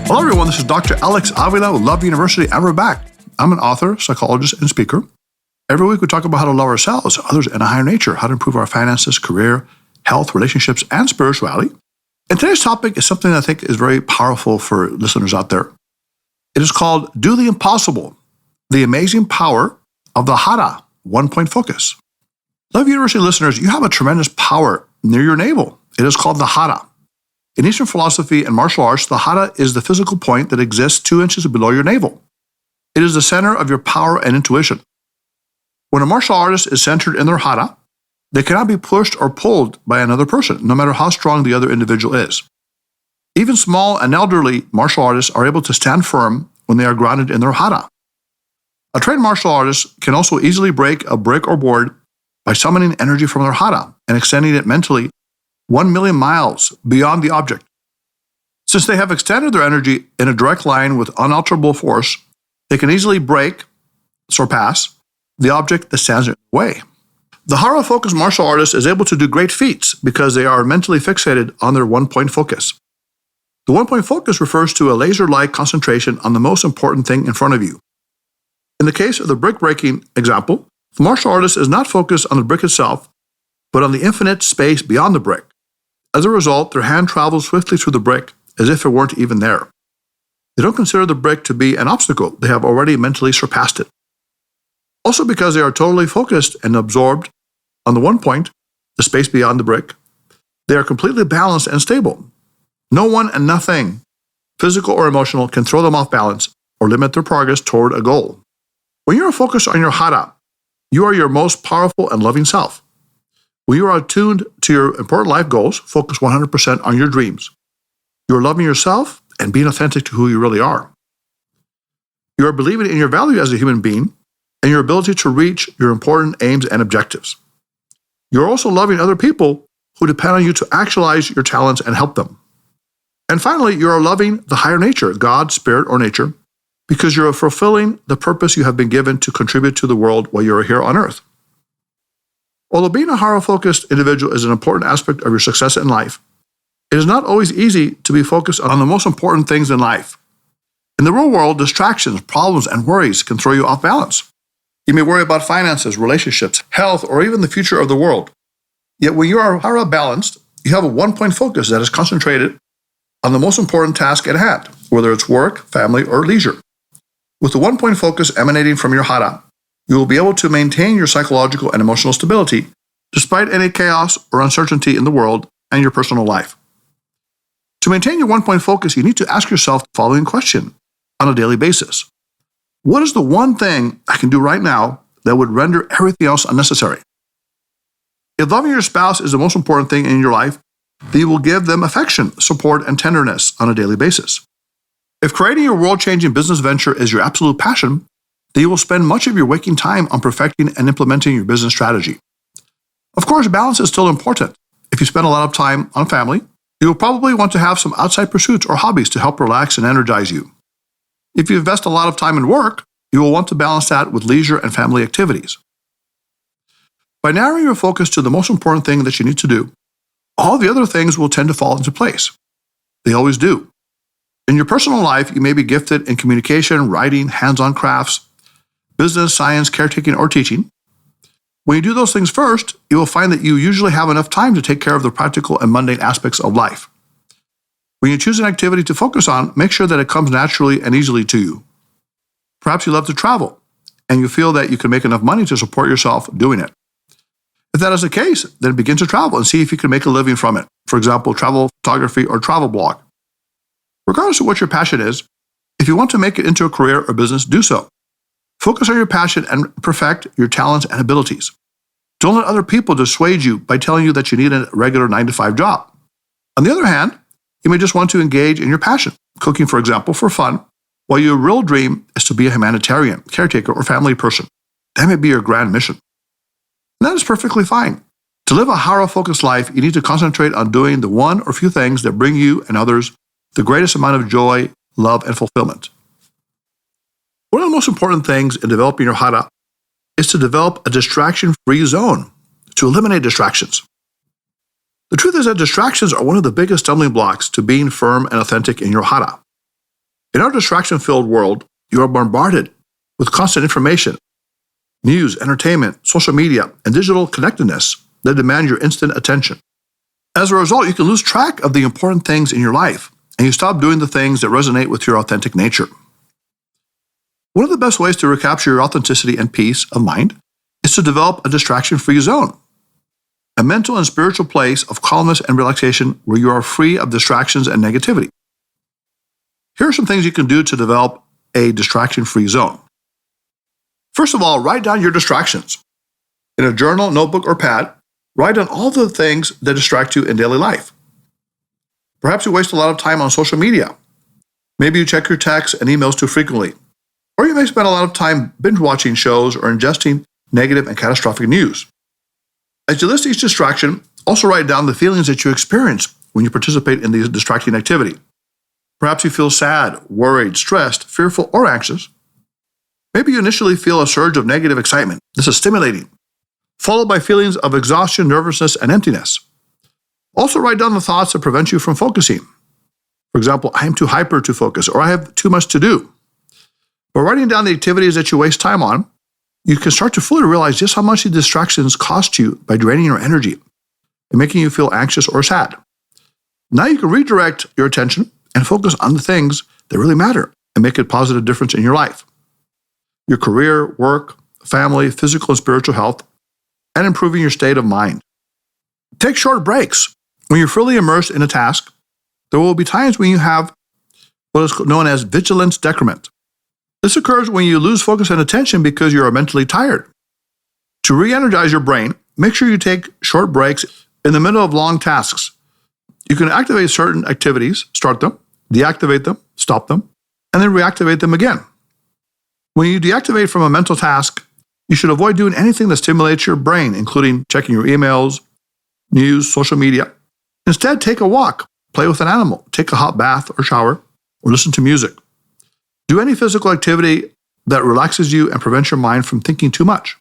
Hello everyone, this is Dr. Alex Avila with Love University, and we're back. I'm an author, psychologist, and speaker. Every week we talk about how to love ourselves, others, and a higher nature, how to improve our finances, career, health, relationships, and spirituality. And today's topic is something I think is very powerful for listeners out there. It is called Do the Impossible, the amazing power of the Hara, one-point focus. Love University listeners, you have a tremendous power near your navel. It is called the Hara. In Eastern philosophy and martial arts, the Hara is the physical point that exists 2 inches below your navel. It is the center of your power and intuition. When a martial artist is centered in their Hara, they cannot be pushed or pulled by another person, no matter how strong the other individual is. Even small and elderly martial artists are able to stand firm when they are grounded in their Hara. A trained martial artist can also easily break a brick or board by summoning energy from their Hara and extending it mentally 1 million miles beyond the object. Since they have extended their energy in a direct line with unalterable force, they can easily surpass the object that stands in their way. The Hara-focused martial artist is able to do great feats because they are mentally fixated on their one-point focus. The one-point focus refers to a laser-like concentration on the most important thing in front of you. In the case of the brick-breaking example, the martial artist is not focused on the brick itself, but on the infinite space beyond the brick. As a result, their hand travels swiftly through the brick as if it weren't even there. They don't consider the brick to be an obstacle. They have already mentally surpassed it. Also, because they are totally focused and absorbed on the one point, the space beyond the brick, they are completely balanced and stable. No one and nothing, physical or emotional, can throw them off balance or limit their progress toward a goal. When you are focused on your Hara, you are your most powerful and loving self. When you are attuned to your important life goals, focus 100% on your dreams. You are loving yourself and being authentic to who you really are. You are believing in your value as a human being and your ability to reach your important aims and objectives. You are also loving other people who depend on you to actualize your talents and help them. And finally, you are loving the higher nature, God, spirit, or nature, because you are fulfilling the purpose you have been given to contribute to the world while you are here on earth. Although being a Hara-focused individual is an important aspect of your success in life, it is not always easy to be focused on the most important things in life. In the real world, distractions, problems, and worries can throw you off balance. You may worry about finances, relationships, health, or even the future of the world. Yet when you are Hara balanced, you have a one-point focus that is concentrated on the most important task at hand, whether it's work, family, or leisure. With the one-point focus emanating from your Hara, you will be able to maintain your psychological and emotional stability despite any chaos or uncertainty in the world and your personal life. To maintain your one-point focus, you need to ask yourself the following question on a daily basis. What is the one thing I can do right now that would render everything else unnecessary? If loving your spouse is the most important thing in your life, then you will give them affection, support, and tenderness on a daily basis. If creating your world-changing business venture is your absolute passion, then you will spend much of your waking time on perfecting and implementing your business strategy. Of course, balance is still important. If you spend a lot of time on family, you will probably want to have some outside pursuits or hobbies to help relax and energize you. If you invest a lot of time in work, you will want to balance that with leisure and family activities. By narrowing your focus to the most important thing that you need to do, all the other things will tend to fall into place. They always do. In your personal life, you may be gifted in communication, writing, hands-on crafts, business, science, caretaking, or teaching. When you do those things first, you will find that you usually have enough time to take care of the practical and mundane aspects of life. When you choose an activity to focus on, make sure that it comes naturally and easily to you. Perhaps you love to travel, and you feel that you can make enough money to support yourself doing it. If that is the case, then begin to travel and see if you can make a living from it. For example, travel photography or travel blog. Regardless of what your passion is, if you want to make it into a career or business, do so. Focus on your passion and perfect your talents and abilities. Don't let other people dissuade you by telling you that you need a regular 9-to-5 job. On the other hand, you may just want to engage in your passion, cooking, for example, for fun, while your real dream is to be a humanitarian, caretaker, or family person. That may be your grand mission. And that is perfectly fine. To live a Hara-focused life, you need to concentrate on doing the one or few things that bring you and others the greatest amount of joy, love, and fulfillment. One of the most important things in developing your Hara is to develop a distraction-free zone, to eliminate distractions. The truth is that distractions are one of the biggest stumbling blocks to being firm and authentic in your Hara. In our distraction-filled world, you are bombarded with constant information, news, entertainment, social media, and digital connectedness that demand your instant attention. As a result, you can lose track of the important things in your life, and you stop doing the things that resonate with your authentic nature. One of the best ways to recapture your authenticity and peace of mind is to develop a distraction-free zone, a mental and spiritual place of calmness and relaxation where you are free of distractions and negativity. Here are some things you can do to develop a distraction-free zone. First of all, write down your distractions. In a journal, notebook, or pad, write down all the things that distract you in daily life. Perhaps you waste a lot of time on social media. Maybe you check your texts and emails too frequently. Or you may spend a lot of time binge-watching shows or ingesting negative and catastrophic news. As you list each distraction, also write down the feelings that you experience when you participate in these distracting activity. Perhaps you feel sad, worried, stressed, fearful, or anxious. Maybe you initially feel a surge of negative excitement. This is stimulating, followed by feelings of exhaustion, nervousness, and emptiness. Also write down the thoughts that prevent you from focusing. For example, I am too hyper to focus, or I have too much to do. By writing down the activities that you waste time on, you can start to fully realize just how much these distractions cost you by draining your energy and making you feel anxious or sad. Now you can redirect your attention and focus on the things that really matter and make a positive difference in your life. Your career, work, family, physical and spiritual health, and improving your state of mind. Take short breaks. When you're fully immersed in a task, there will be times when you have what is known as vigilance decrement. This occurs when you lose focus and attention because you are mentally tired. To re-energize your brain, make sure you take short breaks in the middle of long tasks. You can activate certain activities, start them, deactivate them, stop them, and then reactivate them again. When you deactivate from a mental task, you should avoid doing anything that stimulates your brain, including checking your emails, news, social media. Instead, take a walk, play with an animal, take a hot bath or shower, or listen to music. Do any physical activity that relaxes you and prevents your mind from thinking too much.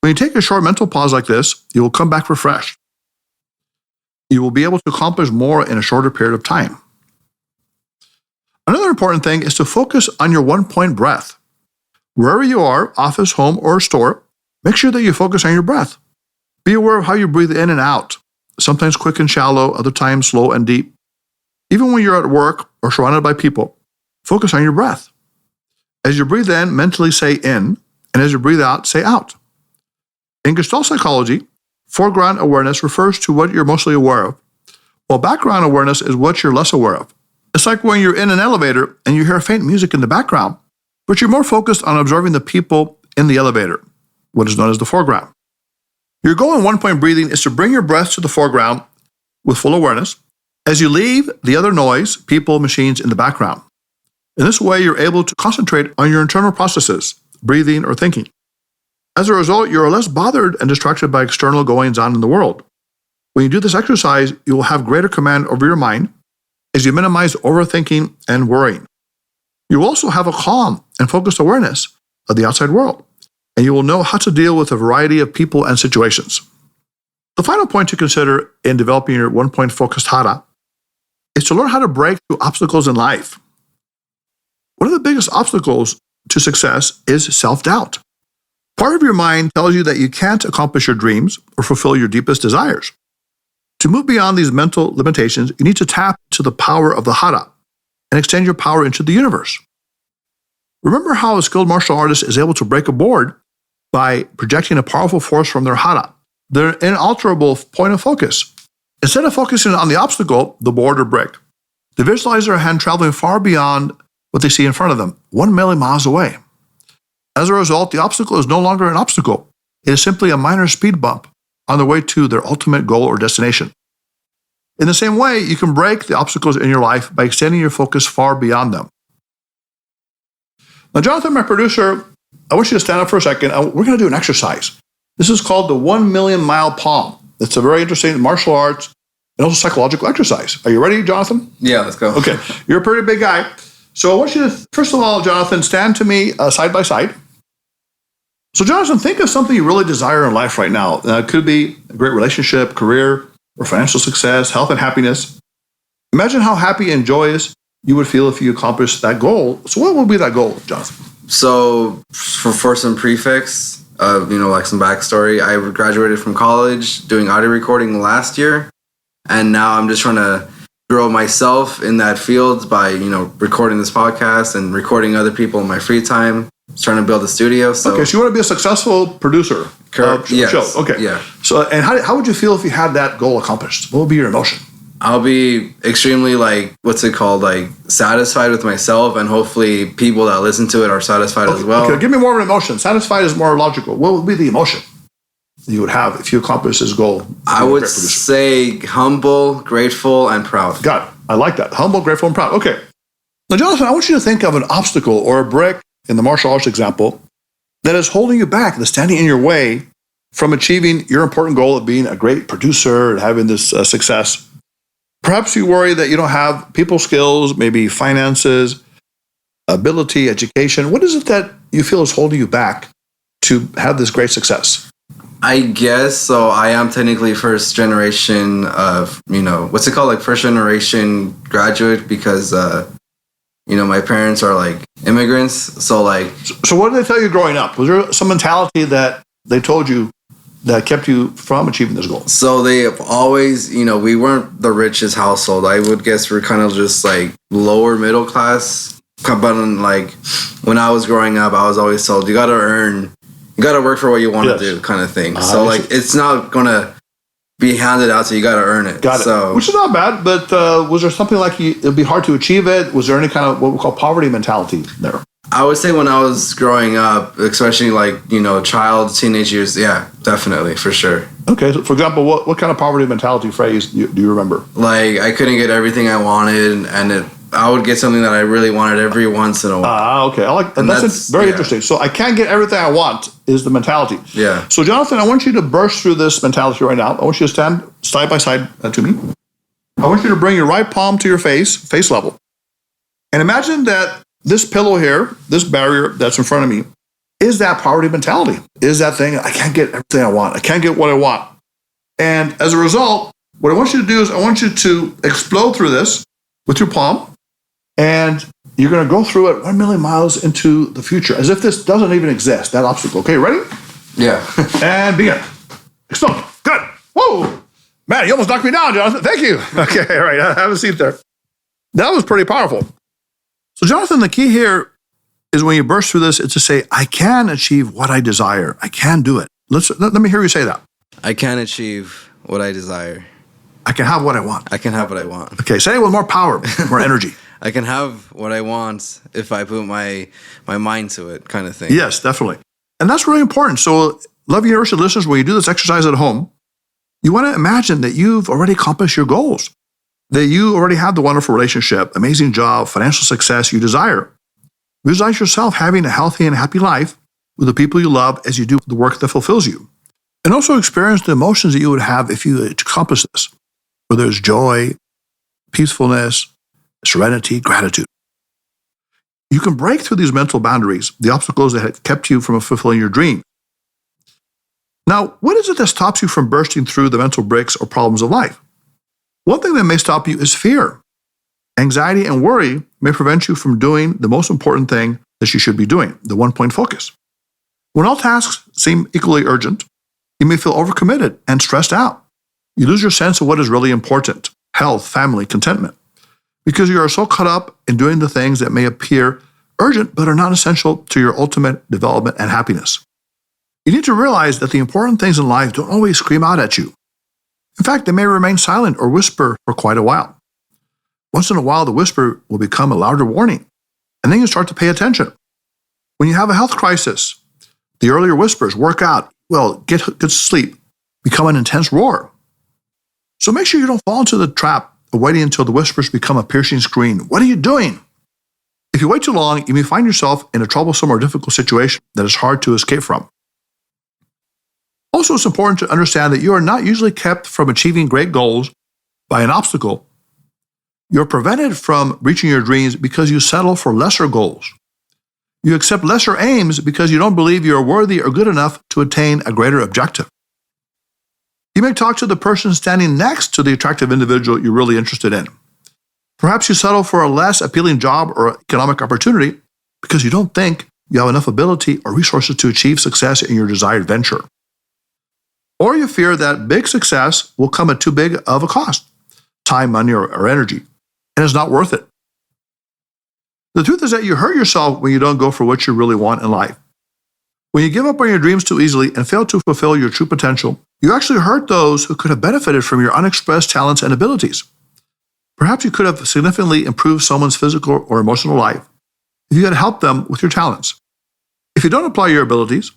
When you take a short mental pause like this, you will come back refreshed. You will be able to accomplish more in a shorter period of time. Another important thing is to focus on your one-point breath. Wherever you are, office, home, or store, make sure that you focus on your breath. Be aware of how you breathe in and out, sometimes quick and shallow, other times slow and deep. Even when you're at work or surrounded by people, focus on your breath. As you breathe in, mentally say in, and as you breathe out, say out. In Gestalt psychology, foreground awareness refers to what you're mostly aware of, while background awareness is what you're less aware of. It's like when you're in an elevator and you hear faint music in the background, but you're more focused on observing the people in the elevator, what is known as the foreground. Your goal in one-point breathing is to bring your breath to the foreground with full awareness as you leave the other noise, people, machines in the background. In this way, you're able to concentrate on your internal processes, breathing or thinking. As a result, you're less bothered and distracted by external goings-on in the world. When you do this exercise, you will have greater command over your mind as you minimize overthinking and worrying. You will also have a calm and focused awareness of the outside world, and you will know how to deal with a variety of people and situations. The final point to consider in developing your one-point focused Hara is to learn how to break through obstacles in life. One of the biggest obstacles to success is self-doubt. Part of your mind tells you that you can't accomplish your dreams or fulfill your deepest desires. To move beyond these mental limitations, you need to tap into the power of the Hara and extend your power into the universe. Remember how a skilled martial artist is able to break a board by projecting a powerful force from their Hara, their inalterable point of focus. Instead of focusing on the obstacle, the board or brick, they visualize their hand traveling far beyond what they see in front of them, 1 million miles away. As a result, the obstacle is no longer an obstacle. It is simply a minor speed bump on their way to their ultimate goal or destination. In the same way, you can break the obstacles in your life by extending your focus far beyond them. Now, Jonathan, my producer, I want you to stand up for a second. We're going to do an exercise. This is called the 1 million mile palm. It's a very interesting martial arts and also psychological exercise. Are you ready, Jonathan? Yeah, let's go. Okay. You're a pretty big guy. So I want you to, first of all, Jonathan, stand to me side by side. So, Jonathan, think of something you really desire in life right now. It could be a great relationship, career, or financial success, health and happiness. Imagine how happy and joyous you would feel if you accomplished that goal. So what would be that goal, Jonathan? So for some prefix, like some backstory, I graduated from college doing audio recording last year. And now I'm just trying to grow myself in that field by, recording this podcast and recording other people in my free time. Just trying to build a studio. So. Okay, so you want to be a successful producer. Correct. Yes. Show. Okay. Yeah. So, and how would you feel if you had that goal accomplished? What would be your emotion? I'll be extremely satisfied with myself, and hopefully people that listen to it are satisfied as well. Okay, give me more of an emotion. Satisfied is more logical. What would be the emotion you would have if you accomplished this goal? I would say humble, grateful, and proud. Got it. I like that. Humble, grateful, and proud. Okay. Now, Jonathan, I want you to think of an obstacle or a brick in the martial arts example that is holding you back, that's standing in your way from achieving your important goal of being a great producer and having this success. Perhaps you worry that you don't have people skills, maybe finances, ability, education. What is it that you feel is holding you back to have this great success? I guess so. I am technically first generation of, first generation graduate because, my parents are like immigrants. So what did they tell you growing up? Was there some mentality that they told you that kept you from achieving this goal? So they have always, we weren't the richest household. I would guess we're kind of just lower middle class. But when I was growing up, I was always told you got to work for what you want to do, kind of thing. So it's not gonna be handed out, so you got to earn it. Got it. So, which is not bad, but was there something it'd be hard to achieve it? Was there any kind of what we call poverty mentality there? I would say when I was growing up, especially child, teenage years, yeah, definitely, for sure. Okay, so for example, what kind of poverty mentality phrase do you remember? I couldn't get everything I wanted, and I would get something that I really wanted every once in a while. Okay. That's very interesting. So I can't get everything I want is the mentality. Yeah. So Jonathan, I want you to burst through this mentality right now. I want you to stand side by side to me. I want you to bring your right palm to your face level. And imagine that this pillow here, this barrier that's in front of me, is that poverty mentality. Is that thing, I can't get everything I want. I can't get what I want. And as a result, what I want you to do is I want you to explode through this with your palm. And you're going to go through it 1 million miles into the future, as if this doesn't even exist, that obstacle. Okay, ready? Yeah. And begin. Explode. Good. Whoa. Man, you almost knocked me down, Jonathan. Thank you. Okay, all right. Have a seat there. That was pretty powerful. So, Jonathan, the key here is when you burst through this, it's to say, I can achieve what I desire. I can do it. Let me hear you say that. I can achieve what I desire. I can have what I want. I can have what I want. Okay, say it with more power, more energy. I can have what I want if I put my mind to it, kind of thing. Yes, definitely. And that's really important. So, Love University listeners, when you do this exercise at home, you want to imagine that you've already accomplished your goals, that you already have the wonderful relationship, amazing job, financial success you desire. Visualize yourself having a healthy and happy life with the people you love as you do the work that fulfills you. And also experience the emotions that you would have if you accomplish this, whether it's joy, peacefulness, serenity, gratitude. You can break through these mental boundaries, the obstacles that had kept you from fulfilling your dream. Now, what is it that stops you from bursting through the mental bricks or problems of life? One thing that may stop you is fear. Anxiety and worry may prevent you from doing the most important thing that you should be doing, the one-point focus. When all tasks seem equally urgent, you may feel overcommitted and stressed out. You lose your sense of what is really important, health, family, contentment, because you are so caught up in doing the things that may appear urgent but are not essential to your ultimate development and happiness. You need to realize that the important things in life don't always scream out at you. In fact, they may remain silent or whisper for quite a while. Once in a while, the whisper will become a louder warning, and then you start to pay attention. When you have a health crisis, the earlier whispers, work out, get good sleep, become an intense roar. So make sure you don't fall into the trap of waiting until the whispers become a piercing scream. What are you doing? If you wait too long, you may find yourself in a troublesome or difficult situation that is hard to escape from. Also, it's important to understand that you are not usually kept from achieving great goals by an obstacle. You're prevented from reaching your dreams because you settle for lesser goals. You accept lesser aims because you don't believe you are worthy or good enough to attain a greater objective. You may talk to the person standing next to the attractive individual you're really interested in. Perhaps you settle for a less appealing job or economic opportunity because you don't think you have enough ability or resources to achieve success in your desired venture. Or you fear that big success will come at too big of a cost, time, money, or energy, and it's not worth it. The truth is that you hurt yourself when you don't go for what you really want in life. When you give up on your dreams too easily and fail to fulfill your true potential, you actually hurt those who could have benefited from your unexpressed talents and abilities. Perhaps you could have significantly improved someone's physical or emotional life if you had helped them with your talents. If you don't apply your abilities,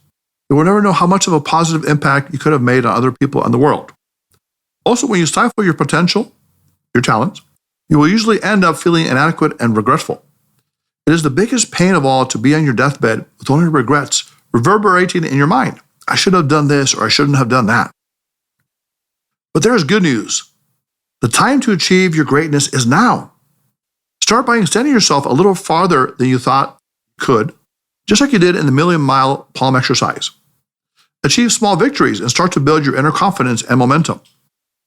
you will never know how much of a positive impact you could have made on other people and the world. Also, when you stifle your potential, your talents, you will usually end up feeling inadequate and regretful. It is the biggest pain of all to be on your deathbed with only regrets reverberating in your mind. I should have done this or I shouldn't have done that. But there is good news. The time to achieve your greatness is now. Start by extending yourself a little farther than you thought you could, just like you did in the million-mile palm exercise. Achieve small victories and start to build your inner confidence and momentum.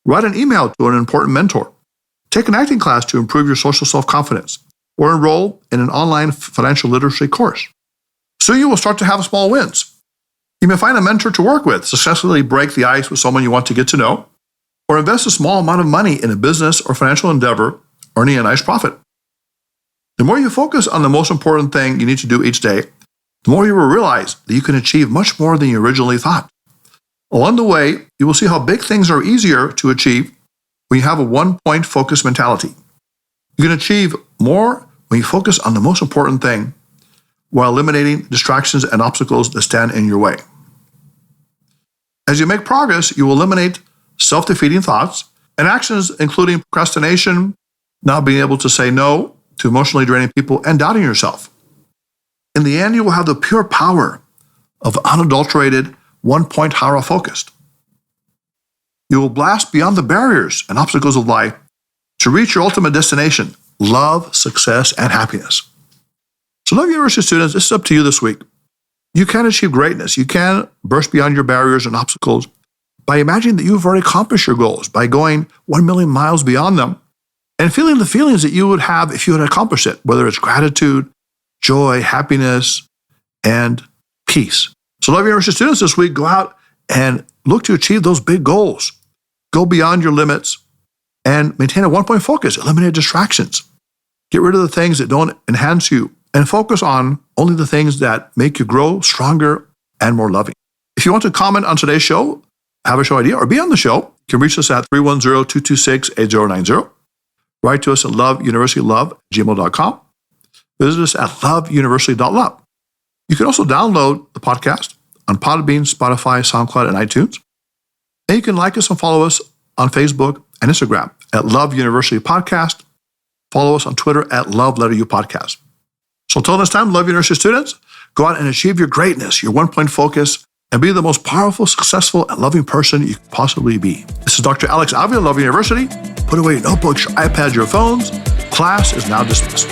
Write an email to an important mentor. Take an acting class to improve your social self-confidence, or enroll in an online financial literacy course. Soon you will start to have small wins. You may find a mentor to work with, successfully break the ice with someone you want to get to know, or invest a small amount of money in a business or financial endeavor, earning a nice profit. The more you focus on the most important thing you need to do each day, the more you will realize that you can achieve much more than you originally thought. Along the way, you will see how big things are easier to achieve when you have a one-point focus mentality. You can achieve more when you focus on the most important thing while eliminating distractions and obstacles that stand in your way. As you make progress, you will eliminate self-defeating thoughts and actions including procrastination, not being able to say no to emotionally draining people, and doubting yourself. In the end, you will have the pure power of unadulterated, one-point Hara focused. You will blast beyond the barriers and obstacles of life to reach your ultimate destination, love, success, and happiness. So Love University students, this is up to you this week. You can achieve greatness. You can burst beyond your barriers and obstacles by imagining that you've already accomplished your goals, by going 1 million miles beyond them, and feeling the feelings that you would have if you had accomplished it, whether it's gratitude, joy, happiness, and peace. So Love University students this week, go out and look to achieve those big goals. Go beyond your limits and maintain a one-point focus. Eliminate distractions. Get rid of the things that don't enhance you and focus on only the things that make you grow stronger and more loving. If you want to comment on today's show, have a show idea, or be on the show, you can reach us at 310-226-8090. Write to us at loveuniversitylove@gmail.com. Visit us at loveuniversity.love. You can also download the podcast on Podbean, Spotify, SoundCloud, and iTunes. And you can like us and follow us on Facebook and Instagram at Love University Podcast. Follow us on Twitter at Love Letter U Podcast. So until next time, Love University students, go out and achieve your greatness, your one-point focus, and be the most powerful, successful, and loving person you can possibly be. This is Dr. Alex Avila, Love University. Put away your notebooks, your iPads, your phones. Class is now dismissed.